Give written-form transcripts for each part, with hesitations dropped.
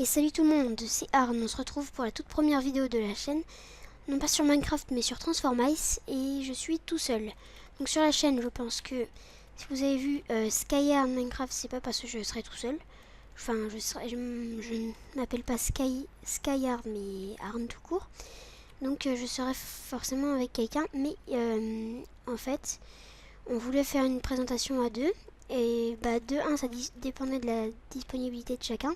Et salut tout le monde, c'est Arn, on se retrouve pour la toute première vidéo de la chaîne, non pas sur Minecraft mais sur Transformice, et je suis tout seul. Donc sur la chaîne, je pense que si vous avez vu Skyhard Minecraft, c'est pas parce que je serai tout seul. Enfin, je ne m'appelle pas Skyhard mais Arn tout court. Donc je serai forcément avec quelqu'un, mais en fait, on voulait faire une présentation à deux. Et de 1, ça dépendait de la disponibilité de chacun.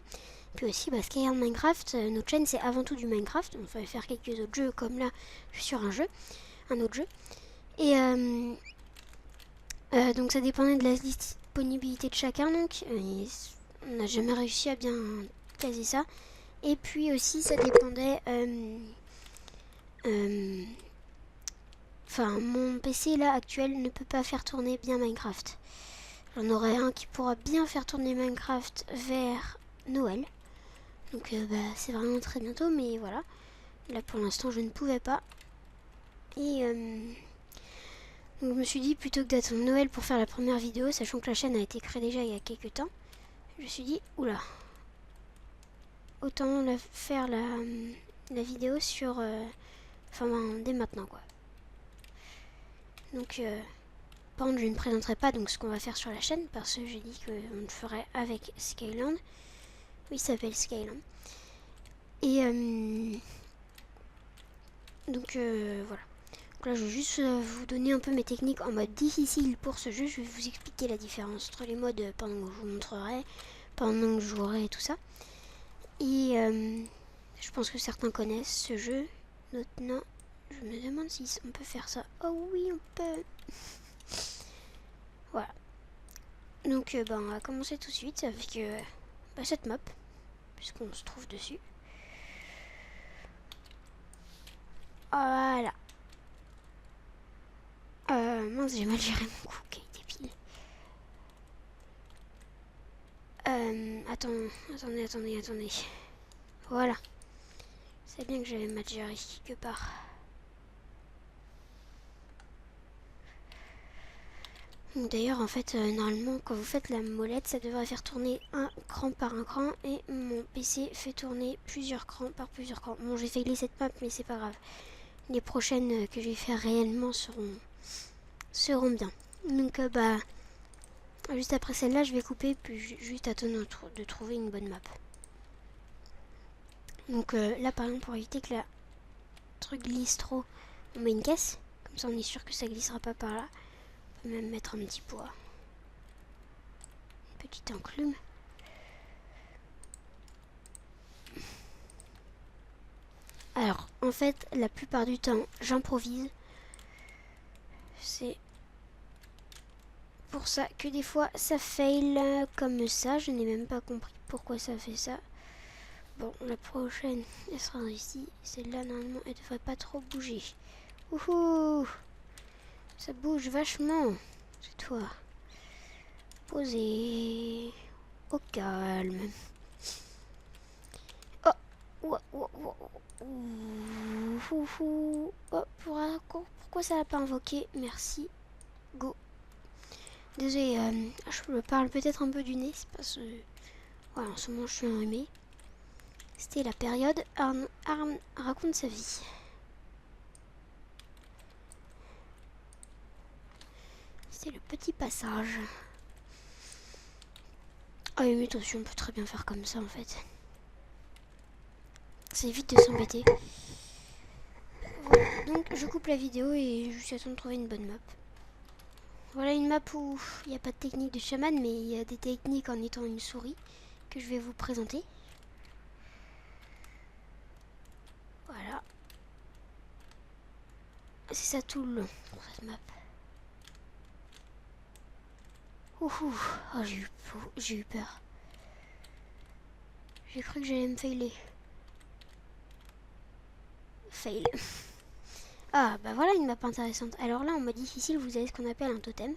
Puis aussi, Skyhard Minecraft, notre chaîne c'est avant tout du Minecraft. On va faire quelques autres jeux, comme là, je suis sur un autre jeu. Et donc ça dépendait de la disponibilité de chacun. Donc on n'a jamais réussi à bien caser ça. Et puis aussi, ça dépendait... Enfin, mon PC là actuel ne peut pas faire tourner bien Minecraft. J'en aurai un qui pourra bien faire tourner Minecraft vers Noël. Donc c'est vraiment très bientôt, mais voilà. Là pour l'instant je ne pouvais pas. Et donc je me suis dit, plutôt que d'attendre Noël pour faire la première vidéo, sachant que la chaîne a été créée déjà il y a quelques temps, je me suis dit, oula, autant faire la vidéo sur... dès maintenant quoi. Donc par contre je ne présenterai pas donc ce qu'on va faire sur la chaîne, parce que j'ai dit qu'on le ferait avec Skyland. Oui, il s'appelle Skyland. Et donc voilà. Donc là je vais juste vous donner un peu mes techniques en mode difficile pour ce jeu. Je vais vous expliquer la différence entre les modes pendant que je vous montrerai, pendant que je jouerai et tout ça. Et je pense que certains connaissent ce jeu, d'autres non. Je me demande si on peut faire ça. Oh oui, on peut. Voilà. Donc on va commencer tout de suite avec cette map, puisqu'on se trouve dessus. Voilà. Mince, j'ai mal géré mon coup, quel débile. Attendez. Voilà. C'est bien que j'avais mal géré quelque part. D'ailleurs, en fait, normalement, quand vous faites la molette, ça devrait faire tourner un cran par un cran. Et mon PC fait tourner plusieurs crans par plusieurs crans. Bon, j'ai failli cette map, mais c'est pas grave. Les prochaines que je vais faire réellement seront bien. Donc, juste après celle-là, je vais couper, puis juste attendre de trouver une bonne map. Donc là, par exemple, pour éviter que la truc glisse trop, on met une caisse. Comme ça, on est sûr que ça glissera pas par là. On peut même mettre un petit poids. Une petite enclume. Alors, en fait, la plupart du temps, j'improvise. C'est pour ça que des fois, ça fail comme ça. Je n'ai même pas compris pourquoi ça fait ça. Bon, la prochaine, elle sera ici. Celle-là, normalement, elle devrait pas trop bouger. Ouhou! Ça bouge vachement. C'est toi. Posez. Au calme. Oh! Oh, pourquoi ça l'a pas invoqué? Merci. Go. Désolé, je me parle peut-être un peu du nez, c'est parce que... Voilà, en ce moment je suis enrhumée. C'était la période Arn raconte sa vie. C'est le petit passage. Ah oui, attention, on peut très bien faire comme ça en fait. C'est vite de s'embêter. Voilà, donc je coupe la vidéo et je suis à temps de trouver une bonne map. Voilà une map où il n'y a pas de technique de chaman, mais il y a des techniques en étant une souris que je vais vous présenter. Voilà. C'est ça tout le long pour cette map. Ouhou, oh, j'ai eu peur. J'ai cru que j'allais me failer. Fail. Ah, voilà une map intéressante. Alors là, en mode difficile, vous avez ce qu'on appelle un totem.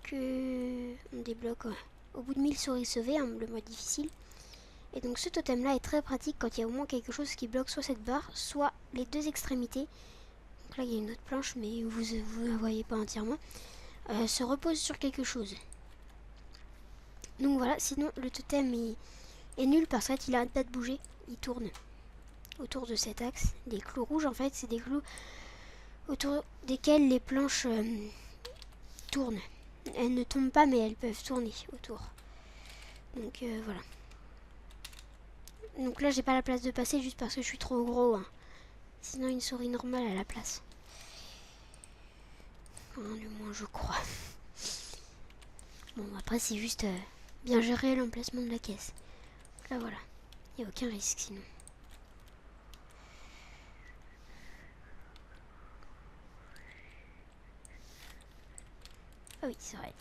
Que on débloque au bout de 1000 souris sauvées, le mode difficile. Et donc ce totem là est très pratique quand il y a au moins quelque chose qui bloque soit cette barre, soit les deux extrémités. Donc là il y a une autre planche, mais vous ne la voyez pas entièrement. Se repose sur quelque chose. Donc voilà, sinon le totem est nul parce qu'en fait il arrête pas de bouger. Il tourne autour de cet axe. Les clous rouges en fait c'est des clous autour desquels les planches tournent. Elles ne tombent pas mais elles peuvent tourner autour. Donc voilà. Donc là j'ai pas la place de passer juste parce que je suis trop gros. Hein. Sinon une souris normale a la place. Enfin, du moins je crois. Bon après c'est juste bien gérer l'emplacement de la caisse. Là voilà. Il n'y a aucun risque sinon. Ah oui c'est vrai.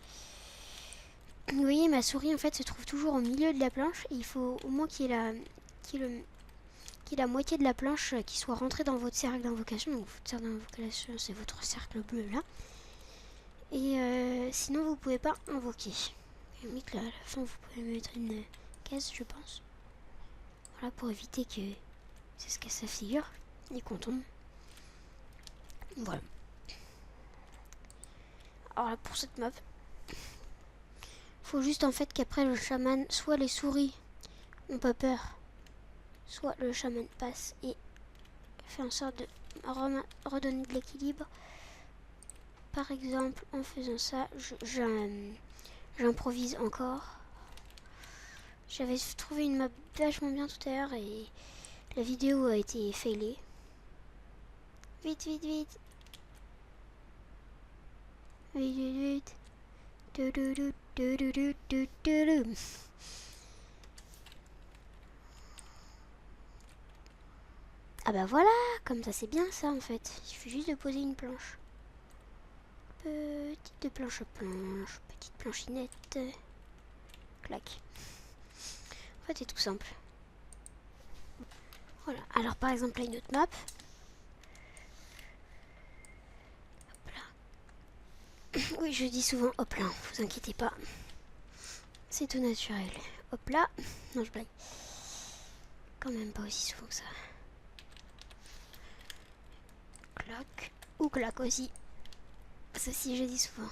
Vous voyez ma souris en fait se trouve toujours au milieu de la planche. Et il faut au moins qu'il y ait la moitié de la planche qui soit rentrée dans votre cercle d'invocation. Donc votre cercle d'invocation c'est votre cercle bleu là. Et sinon vous pouvez pas invoquer. Et limite là à la fin vous pouvez mettre une caisse je pense. Voilà pour éviter que c'est ce que ça figure et qu'on tombe. Voilà. Alors là pour cette map, faut juste en fait qu'après le chaman, soit les souris ont pas peur, soit le chaman passe et fait en sorte de redonner de l'équilibre. Par exemple, en faisant ça, j'improvise encore. J'avais trouvé une map vachement bien tout à l'heure et la vidéo a été failée. Vite, vite, vite. Vite, vite, vite. Ah bah voilà, comme ça c'est bien ça en fait. Il suffit juste de poser une planche. Petite planche à planche, petite planchinette. Clac. En fait c'est tout simple. Voilà, alors par exemple là une autre map. Hop là. Oui je dis souvent hop là, vous inquiétez pas. C'est tout naturel. Hop là. Non je blague. Quand même pas aussi souvent que ça. Clac. Ou clac aussi. Ça aussi je dis souvent.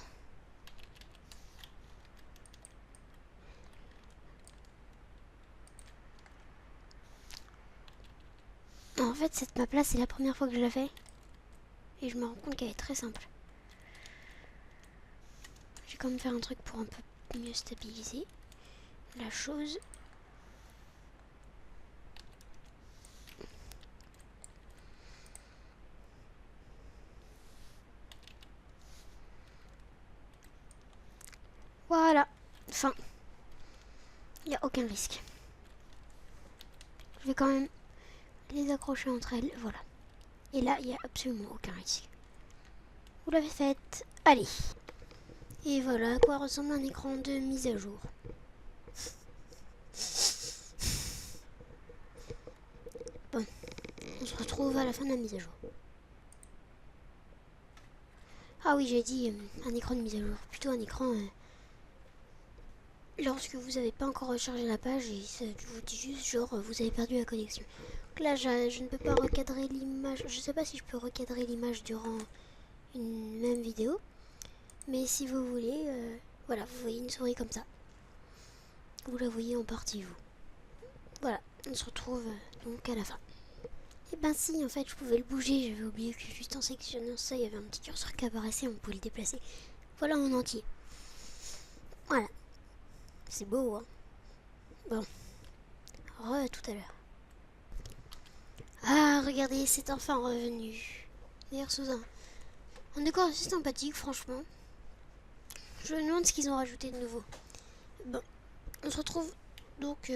En fait cette map là c'est la première fois que je la fais. Et je me rends compte qu'elle est très simple. Je vais quand même faire un truc pour un peu mieux stabiliser la chose. Voilà. Enfin, il n'y a aucun risque. Je vais quand même les accrocher entre elles. Voilà. Et là, il n'y a absolument aucun risque. Vous l'avez faite. Allez. Et voilà à quoi ressemble un écran de mise à jour. Bon, on se retrouve à la fin de la mise à jour. Ah oui, j'ai dit un écran de mise à jour. Plutôt un écran lorsque vous n'avez pas encore rechargé la page et ça vous dit juste genre vous avez perdu la connexion. Donc là, je ne peux pas recadrer l'image. Je sais pas si je peux recadrer l'image durant une même vidéo. Mais si vous voulez, voilà, vous voyez une souris comme ça. Vous la voyez en partie, vous. Voilà, on se retrouve donc à la fin. Et ben si, en fait, je pouvais le bouger. J'avais oublié que juste en sélectionnant ça, il y avait un petit curseur qui apparaissait, on pouvait le déplacer. Voilà en entier. Voilà. C'est beau, hein. Bon. Tout à l'heure. Ah, regardez, c'est enfin revenu. D'ailleurs, sous un décor assez sympathique, franchement. Je me demande ce qu'ils ont rajouté de nouveau. Bon, on se retrouve donc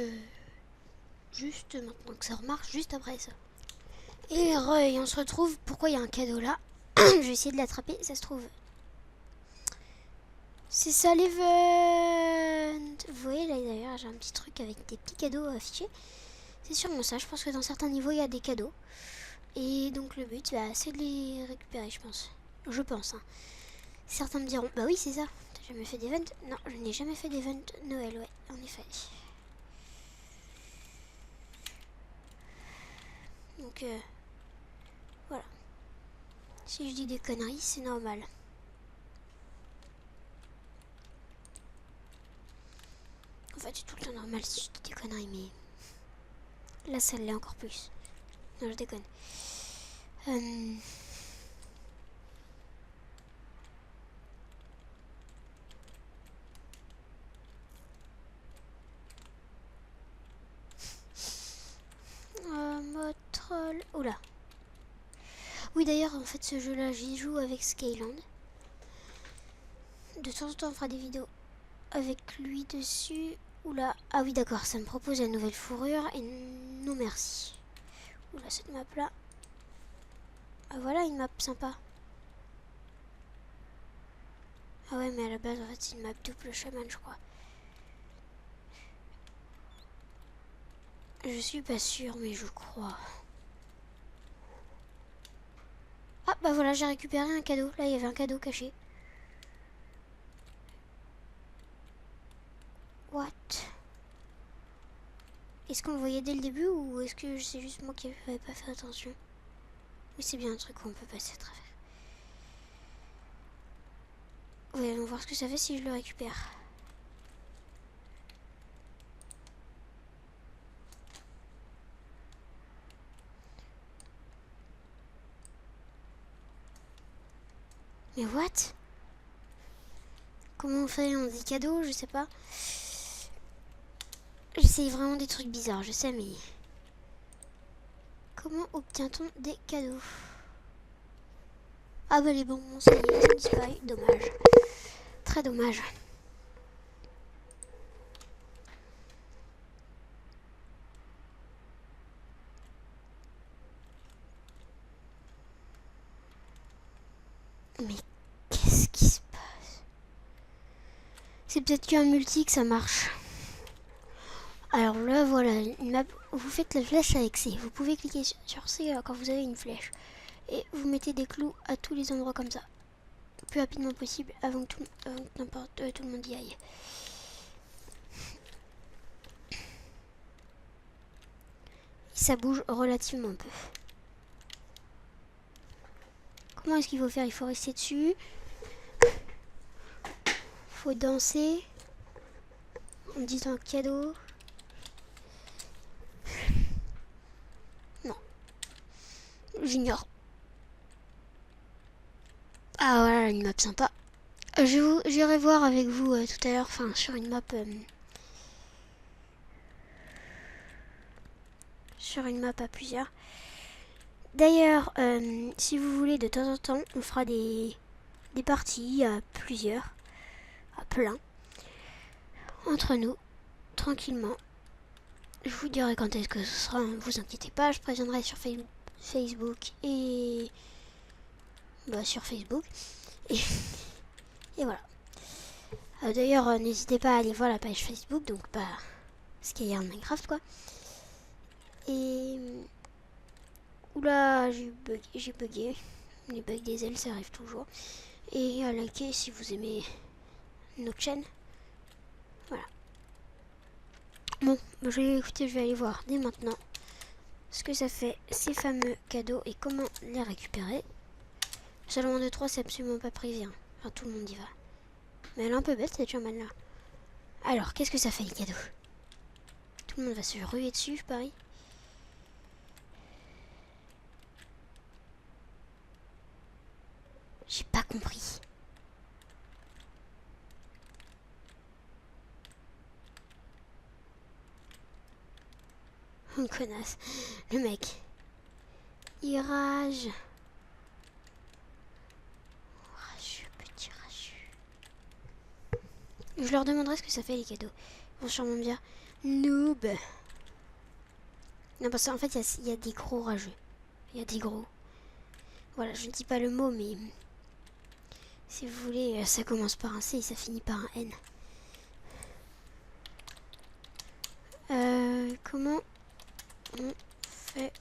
juste maintenant que ça remarche, juste après ça. Et on se retrouve. Pourquoi il y a un cadeau là? Je vais essayer de l'attraper, ça se trouve. C'est ça l'event. Vous voyez là d'ailleurs, j'ai un petit truc avec des petits cadeaux affichés. C'est sûrement ça, je pense que dans certains niveaux il y a des cadeaux. Et donc le but, c'est de les récupérer, je pense. Je pense, hein. Certains me diront, bah oui c'est ça, t'as jamais fait d'event? Non, je n'ai jamais fait d'event Noël, ouais, en effet. Donc voilà. Si je dis des conneries, c'est normal. En fait, c'est tout le temps normal si je dis des conneries. connerie, mais là, ça l'est encore plus. Non, je déconne. Mode troll. Oula. Oui, d'ailleurs, en fait, ce jeu-là, j'y joue avec Skyland. De temps en temps, on fera des vidéos avec lui dessus. Oula. Ah oui, d'accord, ça me propose la nouvelle fourrure. Et non, merci. Oula, cette map-là. Ah, voilà une map sympa. Ah ouais, mais à la base, en fait, c'est une map double chaman, je crois. Je suis pas sûre, mais je crois. Ah, bah voilà, j'ai récupéré un cadeau. Là, il y avait un cadeau caché. What? Est-ce qu'on le voyait dès le début ou est-ce que c'est juste moi qui n'avais pas fait attention? Oui, c'est bien un truc où on peut passer à travers. Oui, allons voir ce que ça fait si je le récupère. Mais what? Comment on fait? On dit cadeau? Je sais pas. J'essaye vraiment des trucs bizarres, je sais, mais... Comment obtient-on des cadeaux? Ah bah les bonbons, ça y est, ils ont disparu. Dommage. Très dommage. Mais qu'est-ce qui se passe? C'est peut-être qu'un multi que ça marche. Alors là, voilà, une map où vous faites la flèche avec C. Vous pouvez cliquer sur C quand vous avez une flèche. Et vous mettez des clous à tous les endroits comme ça. Le plus rapidement possible avant que tout le monde y aille. Et ça bouge relativement peu. Comment est-ce qu'il faut faire? Il faut rester dessus. Faut danser. En disant cadeau. Non. J'ignore. Ah voilà, une map sympa. J'irai voir avec vous tout à l'heure, enfin sur une map à plusieurs. D'ailleurs, si vous voulez, de temps en temps, on fera des parties à plusieurs, à plein, entre nous, tranquillement. Je vous dirai quand est-ce que ce sera, ne vous inquiétez pas, je préviendrai sur Facebook et... Bah, sur Facebook. Et voilà. D'ailleurs, n'hésitez pas à aller voir la page Facebook, donc bah, Skyard Minecraft quoi. Et... Oula, j'ai bugué. Les bugs des ailes, ça arrive toujours. Et à liker si vous aimez notre chaîne. Voilà. Bon, bah, je vais aller voir dès maintenant ce que ça fait ces fameux cadeaux et comment les récupérer. Le salon de 3 c'est absolument pas prévu. Hein. Enfin, tout le monde y va. Mais elle est un peu bête cette chamane là. Alors, qu'est-ce que ça fait les cadeaux? Tout le monde va se ruer dessus, je parie. J'ai pas compris. Oh, connasse. Le mec. Il rage. Rageux, petit rageux. Je leur demanderai ce que ça fait les cadeaux. Ils vont sûrement me dire noob. Non, parce qu'en fait, il y a des gros rageux. Il y a des gros. Voilà, je ne dis pas le mot, mais si vous voulez, ça commence par un C et ça finit par un N. Comment on fait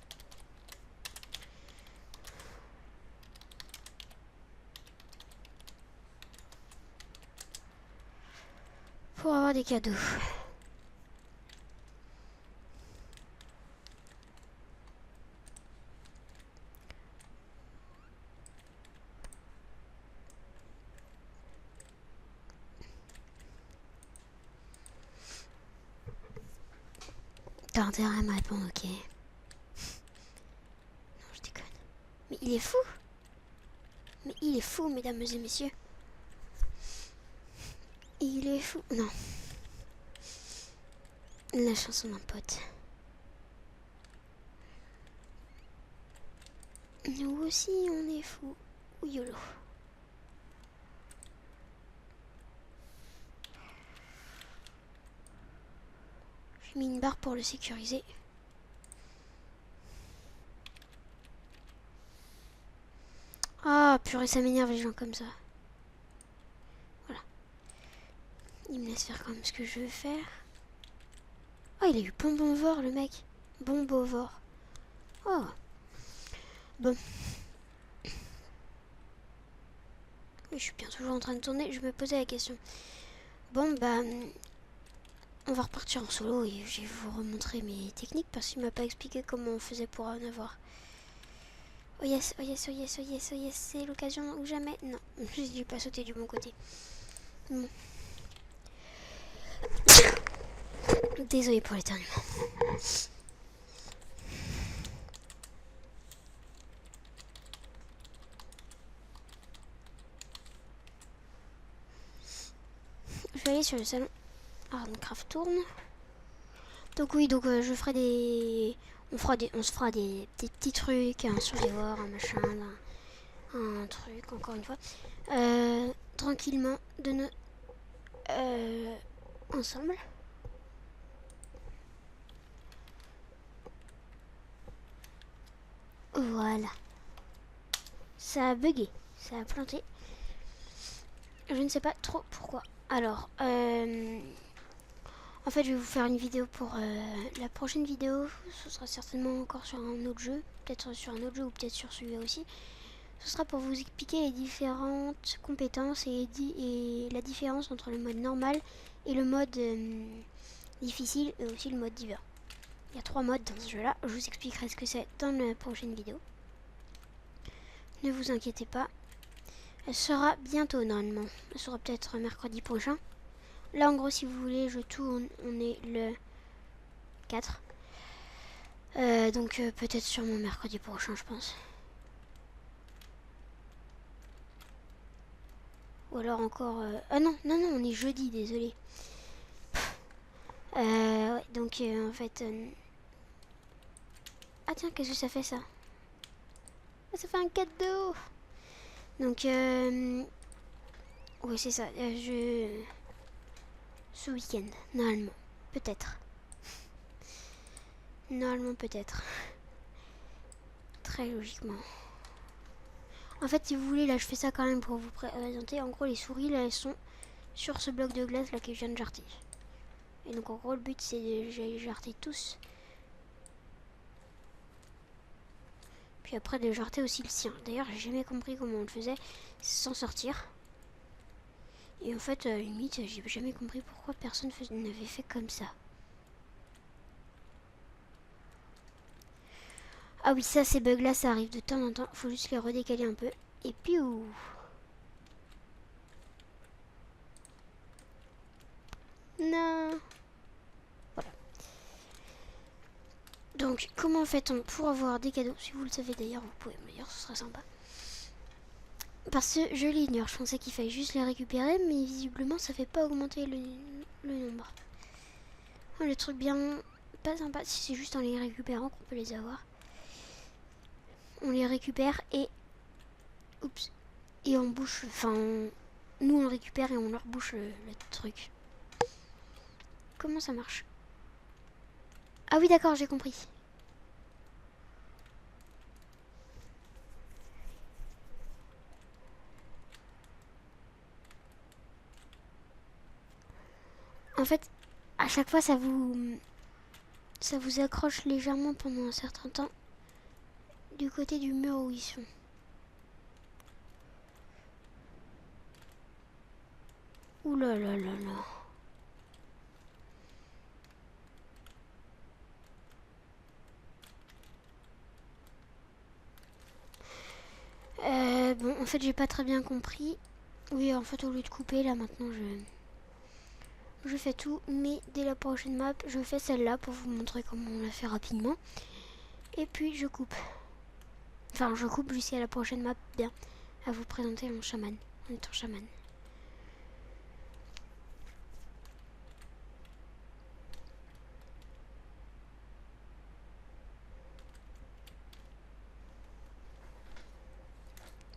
pour avoir des cadeaux? T'as intérêt à me répondre, ok. Non, je déconne. Mais il est fou. Mais il est fou, mesdames et messieurs. Il est fou. Non. La chanson d'un pote. Nous aussi, on est fou. Ou YOLO. J'ai mis une barre pour le sécuriser. Ah, purée, ça m'énerve les gens comme ça. Voilà. Il me laisse faire quand même ce que je veux faire. Oh, il a eu Bombovore, le mec. Bombovore. Oh. Bon. Je suis bien toujours en train de tourner. Je me posais la question. Bon, bah... On va repartir en solo et je vais vous remontrer mes techniques parce qu'il m'a pas expliqué comment on faisait pour en avoir. Oh yes, oh yes, oh yes, oh yes, oh yes, c'est l'occasion ou jamais. Non, je n'ai pas sauté du bon côté. Bon. Désolée pour l'éternuement. Je vais aller sur le salon. Artcraft tourne. Donc oui, donc je ferai des... On se fera des petits trucs, un survivor, un machin, un truc, encore une fois. Tranquillement, de nos... ensemble. Voilà. Ça a bugué, ça a planté. Je ne sais pas trop pourquoi. Alors, en fait, je vais vous faire une vidéo pour la prochaine vidéo. Ce sera certainement encore sur un autre jeu. Peut-être sur un autre jeu ou peut-être sur celui-là aussi. Ce sera pour vous expliquer les différentes compétences et la différence entre le mode normal et le mode difficile et aussi le mode divin. Il y a 3 modes dans ce jeu-là. Je vous expliquerai ce que c'est dans la prochaine vidéo. Ne vous inquiétez pas. Elle sera bientôt normalement. Elle sera peut-être mercredi prochain. Là en gros si vous voulez je tourne, on est le 4. Donc peut-être sûrement mercredi prochain je pense. Ou alors encore... Ah non, on est jeudi, désolé. Ouais, donc en fait... Ah tiens, qu'est-ce que ça fait ça? Ah, ça fait un cadeau. Donc oui c'est ça, ce week-end, normalement. Peut-être. Normalement peut-être. Très logiquement. En fait si vous voulez là je fais ça quand même pour vous présenter. En gros les souris là elles sont sur ce bloc de glace là que je viens de jarter. Et donc en gros le but c'est de les jarter tous. Puis après de jarter aussi le sien. D'ailleurs j'ai jamais compris comment on le faisait sans sortir. Et en fait limite j'ai jamais compris pourquoi personne n'avait fait comme ça. Ah oui ça ces bugs là ça arrive de temps en temps. Faut juste les redécaler un peu. Et puis ouh. Non. Voilà. Donc comment fait-on pour avoir des cadeaux? Si vous le savez d'ailleurs vous pouvez me le dire, ce serait sympa. Parce que je l'ignore, je pensais qu'il fallait juste les récupérer, mais visiblement ça fait pas augmenter le nombre. Oh, le truc bien pas sympa, si c'est juste en les récupérant qu'on peut les avoir. On les récupère et... Oups. Et on bouche... Enfin, nous on récupère et on leur bouche le truc. Comment ça marche? Ah oui d'accord, j'ai compris. En fait, à chaque fois ça vous accroche légèrement pendant un certain temps du côté du mur où ils sont. Ouh là là là là. Bon, en fait, j'ai pas très bien compris. Oui, en fait, au lieu de couper, là, maintenant, je fais tout, mais dès la prochaine map, je fais celle-là pour vous montrer comment on la fait rapidement. Et puis je coupe. Enfin, je coupe jusqu'à la prochaine map, bien, à vous présenter mon chaman, en étant chaman.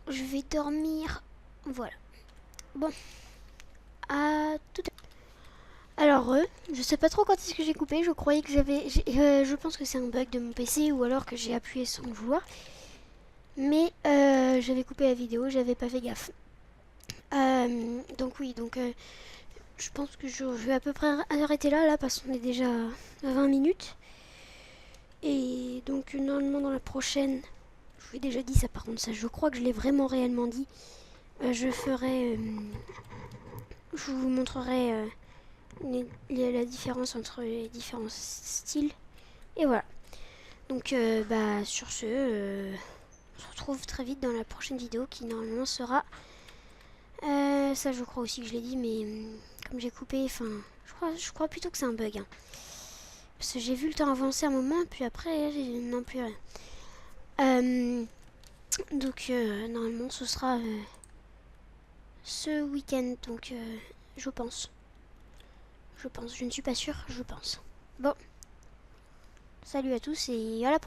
Je vais dormir, voilà. Bon, à tout à l'heure. Alors, je sais pas trop quand est-ce que j'ai coupé. Je croyais que je pense que c'est un bug de mon PC ou alors que j'ai appuyé sans le vouloir. Mais j'avais coupé la vidéo, j'avais pas fait gaffe. Donc oui, je pense que je vais à peu près arrêter là parce qu'on est déjà à 20 minutes. Et donc normalement dans la prochaine, je vous ai déjà dit ça par contre, ça je crois que je l'ai vraiment réellement dit. Je vous montrerai la différence entre les différents styles. Et voilà. Donc sur ce, on se retrouve très vite dans la prochaine vidéo qui normalement sera... ça je crois aussi que je l'ai dit, mais comme j'ai coupé, enfin je crois plutôt que c'est un bug. Hein. Parce que j'ai vu le temps avancer un moment, puis après, non plus rien. Normalement ce sera ce week-end, donc je pense. Je ne suis pas sûre, je pense. Bon, salut à tous et à la prochaine.